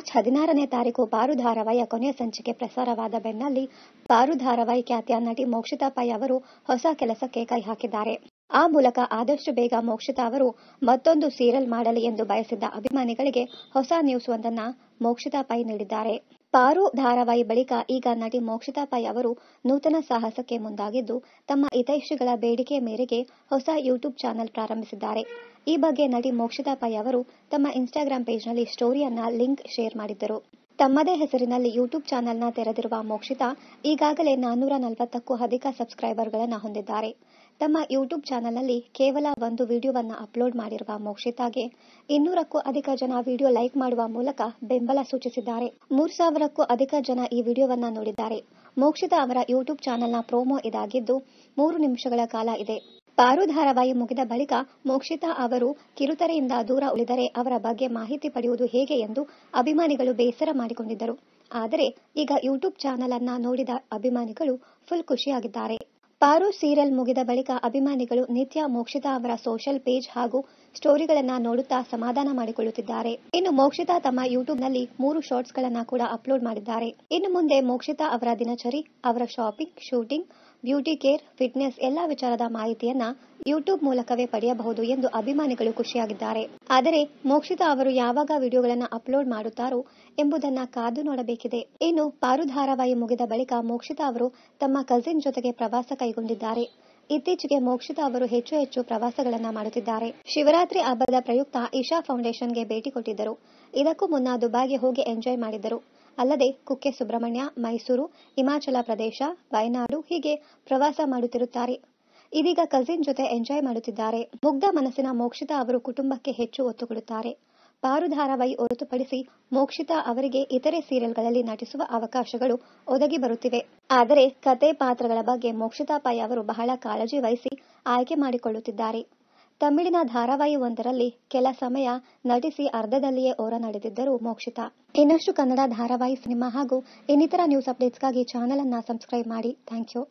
March 16ನೇ ತಾರೀಕು ಪಾರು ಧಾರಾವಾಹಿಯ ಕೊನೆಯ ಸಂಚಿಕೆ ಪ್ರಸಾರವಾದ ಬೆನ್ನಲ್ಲೇ ಪಾರು ಧಾರಾವಾಹಿ ಖ್ಯಾತಿಯ ನಟಿ ಮೋಕ್ಷಿತಾ ಪೈ ಅವರು ಹೊಸ ಕೆಲಸಕ್ಕೆ ಕೈ ಹಾಕಿದ್ದಾರೆ. ಆ ಮೂಲಕ ಆದಷ್ಟು ಬೇಗ ಮೋಕ್ಷಿತಾ ಅವರು ಮತ್ತೊಂದು ಸೀರಿಯಲ್ ಮಾಡಲಿ ಎಂದು ಬಯಸಿದ್ದ ಅಭಿಮಾನಿಗಳಿಗೆ ಹೊಸ ನ್ಯೂಸ್ ಒಂದನ್ನ ಮೋಕ್ಷಿತಾ ಪೈ ನೀಡಿದ್ದಾರೆ. ಪಾರು ಧಾರಾವಾಹಿ ಬಳಿಕ ಈಗ ನಟಿ ಮೋಕ್ಷಿತಾ ಪೈ ಅವರು ನೂತನ ಸಾಹಸಕ್ಕೆ ಮುಂದಾಗಿದ್ದು, ತಮ್ಮ ಹಿತೈಷಿಗಳ ಬೇಡಿಕೆ ಮೇರೆಗೆ ಹೊಸ ಯೂಟ್ಯೂಬ್ ಚಾನೆಲ್ ಪ್ರಾರಂಭಿಸಿದ್ದಾರೆ. ಈ ಬಗ್ಗೆ ನಟಿ ಮೋಕ್ಷಿತಾ ಪೈ ಅವರು ತಮ್ಮ ಇನ್ಸ್ಟಾಗ್ರಾಂ ಪೇಜ್ನಲ್ಲಿ ಸ್ಟೋರಿಯನ್ನ ಲಿಂಕ್ ಶೇರ್ ಮಾಡಿದ್ದರು. ತಮ್ಮದೇ ಹೆಸರಿನಲ್ಲಿ ಯೂಟ್ಯೂಬ್ ಚಾನೆಲ್ನ ತೆರೆದಿರುವ ಮೋಕ್ಷಿತಾ ಈಗಾಗಲೇ 440ಕ್ಕೂ ಅಧಿಕ ಸಬ್ಸ್ಕ್ರೈಬರ್ಗಳನ್ನು ಹೊಂದಿದ್ದಾರೆ. ತಮ್ಮ ಯೂಟ್ಯೂಬ್ ಚಾನೆಲ್ನಲ್ಲಿ ಕೇವಲ ಒಂದು ವಿಡಿಯೋವನ್ನ ಅಪ್ಲೋಡ್ ಮಾಡಿರುವ ಮೋಕ್ಷಿತಾಗೆ 200ಕ್ಕೂ ಅಧಿಕ ಜನ ವಿಡಿಯೋ ಲೈಕ್ ಮಾಡುವ ಮೂಲಕ ಬೆಂಬಲ ಸೂಚಿಸಿದ್ದಾರೆ. 3000ಕ್ಕೂ ಅಧಿಕ ಜನ ಈ ವಿಡಿಯೋವನ್ನ ನೋಡಿದ್ದಾರೆ. ಮೋಕ್ಷಿತಾ ಅವರ ಯೂಟ್ಯೂಬ್ ಚಾನೆಲ್ನ ಪ್ರೋಮೋ ಇದಾಗಿದ್ದು 3 ನಿಮಿಷಗಳ ಕಾಲ ಇದೆ. ಪಾರು ಧಾರಾವಾಹಿ ಮುಗಿದ ಬಳಿಕ ಮೋಕ್ಷಿತಾ ಅವರು ಕಿರುತೆರೆಯಿಂದ ದೂರ ಉಳಿದರೆ ಅವರ ಬಗ್ಗೆ ಮಾಹಿತಿ ಪಡೆಯುವುದು ಹೇಗೆ ಎಂದು ಅಭಿಮಾನಿಗಳು ಬೇಸರ ಮಾಡಿಕೊಂಡಿದ್ದರು. ಆದರೆ ಈಗ ಯೂಟ್ಯೂಬ್ ಚಾನೆಲ್ ಅನ್ನ ನೋಡಿದ ಅಭಿಮಾನಿಗಳು ಫುಲ್ ಖುಷಿಯಾಗಿದ್ದಾರೆ. ಪಾರು ಸೀರಿಯಲ್ ಮುಗಿದ ಬಳಿಕ ಅಭಿಮಾನಿಗಳು ನಿತ್ಯ ಮೋಕ್ಷಿತಾ ಅವರ ಸೋಷಿಯಲ್ ಪೇಜ್ ಹಾಗೂ ಸ್ಟೋರಿಗಳನ್ನ ನೋಡುತ್ತಾ ಸಮಾಧಾನ ಮಾಡಿಕೊಳ್ಳುತ್ತಿದ್ದಾರೆ. ಇನ್ನು ಮೋಕ್ಷಿತಾ ತಮ್ಮ ಯೂಟ್ಯೂಬ್ನಲ್ಲಿ 3 ಶಾರ್ಟ್ಸ್ಗಳನ್ನ ಕೂಡ ಅಪ್ಲೋಡ್ ಮಾಡಿದ್ದಾರೆ. ಇನ್ನು ಮುಂದೆ ಮೋಕ್ಷಿತಾ ಅವರ ದಿನಚರಿ, ಅವರ shopping, shooting, beauty care, fitness ಎಲ್ಲಾ ವಿಚಾರದ ಮಾಹಿತಿಯನ್ನ ಯೂಟ್ಯೂಬ್ ಮೂಲಕವೇ ಪಡೆಯಬಹುದು ಎಂದು ಅಭಿಮಾನಿಗಳು ಖುಷಿಯಾಗಿದ್ದಾರೆ. ಆದರೆ ಮೋಕ್ಷಿತಾ ಅವರು ಯಾವಾಗ ವಿಡಿಯೋಗಳನ್ನ ಅಪ್ಲೋಡ್ ಮಾಡುತ್ತಾರೋ ಎಂಬುದನ್ನ ಕಾದು ನೋಡಬೇಕಿದೆ. ಇನ್ನು ಪಾರು ಧಾರಾವಾಹಿ ಮುಗಿದ ಬಳಿಕ ಮೋಕ್ಷಿತಾ ಅವರು ತಮ್ಮ ಕಸಿನ್ ಜೊತೆಗೆ ಪ್ರವಾಸ ಕೈಗೊಂಡಿದ್ದಾರೆ. ಇತ್ತೀಚೆಗೆ ಮೋಕ್ಷಿತಾ ಅವರು ಹೆಚ್ಚು ಪ್ರವಾಸಗಳನ್ನ ಮಾಡುತ್ತಿದ್ದಾರೆ. ಶಿವರಾತ್ರಿ ಹಬ್ಬದ ಪ್ರಯುಕ್ತ ಇಶಾ ಫೌಂಡೇಶನ್ಗೆ ಭೇಟಿ ಕೊಟ್ಟಿದ್ದರು. ಇದಕ್ಕೂ ಮುನ್ನ ದುಬೈಗೆ ಹೋಗಿ ಎಂಜಾಯ್ ಮಾಡಿದ್ದರು. ಅಲ್ಲದೆ ಕುಕ್ಕೆ ಸುಬ್ರಹ್ಮಣ್ಯ, ಮೈಸೂರು, ಹಿಮಾಚಲ ಪ್ರದೇಶ, ವಯನಾಡು ಹೀಗೆ ಪ್ರವಾಸ ಮಾಡುತ್ತಿರುತ್ತಾರೆ. ಇದೀಗ ಕಸಿನ್ ಜೊತೆ ಎಂಜಾಯ್ ಮಾಡುತ್ತಿದ್ದಾರೆ. ಮುಗ್ಧ ಮನಸ್ಸಿನ ಮೋಕ್ಷಿತಾ ಅವರು ಕುಟುಂಬಕ್ಕೆ ಹೆಚ್ಚು ಒತ್ತು ಕೊಡುತ್ತಾರೆ. ಪಾರು ಧಾರಾವಾಹಿ ಹೊರತುಪಡಿಸಿ ಮೋಕ್ಷಿತಾ ಅವರಿಗೆ ಇತರೆ ಸೀರಿಯಲ್ಗಳಲ್ಲಿ ನಟಿಸುವ ಅವಕಾಶಗಳು ಒದಗಿ ಬರುತ್ತಿವೆ. ಆದರೆ ಕತೆ, ಪಾತ್ರಗಳ ಬಗ್ಗೆ ಮೋಕ್ಷಿತಾ ಪೈ ಅವರು ಬಹಳ ಕಾಳಜಿ ವಹಿಸಿ ಆಯ್ಕೆ ಮಾಡಿಕೊಳ್ಳುತ್ತಿದ್ದಾರೆ. ತಮಿಳಿನ ಧಾರಾವಾಹಿ ಒಂದರಲ್ಲಿ ಕೆಲ ಸಮಯ ನಟಿಸಿ ಅರ್ಧದಲ್ಲಿಯೇ ಹೊರ ನಡೆದಿದ್ದರು ಮೋಕ್ಷಿತಾ. ಇನ್ನಷ್ಟು ಕನ್ನಡ ಧಾರಾವಾಹಿ, ಸಿನಿಮಾ ಹಾಗೂ ಇನ್ನಿತರ ನ್ಯೂಸ್ ಅಪ್ಡೇಟ್ಸ್ಗಾಗಿ ಚಾನೆಲ್ ಅನ್ನ ಸಬ್ಸ್ಕ್ರೈಬ್ ಮಾಡಿ. Thank you.